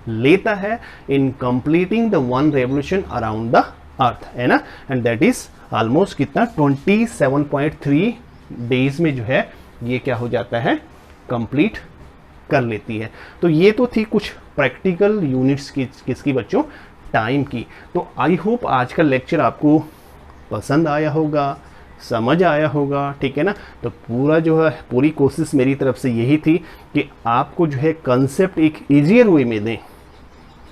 लेता है इन completing the 1 revolution around the earth, है ना, एंड दैट इज ऑलमोस्ट कितना 27.3 डेज में जो है ये क्या हो जाता है, कंप्लीट कर लेती है। तो ये तो थी कुछ प्रैक्टिकल यूनिट्स किसकी बच्चों, टाइम की। तो आई होप आज का लेक्चर आपको पसंद आया होगा, समझ आया होगा। ठीक है ना, तो पूरी कोशिश मेरी तरफ से यही थी कि आपको जो है कंसेप्ट एक ईजियर वे में दें।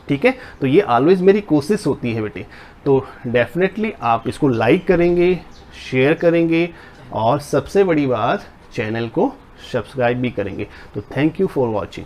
ठीक है, तो ये ऑलवेज मेरी कोशिश होती है बेटे। तो डेफिनेटली आप इसको लाइक करेंगे, शेयर करेंगे और सबसे बड़ी बात चैनल को सब्सक्राइब भी करेंगे। तो थैंक यू फॉर वॉचिंग।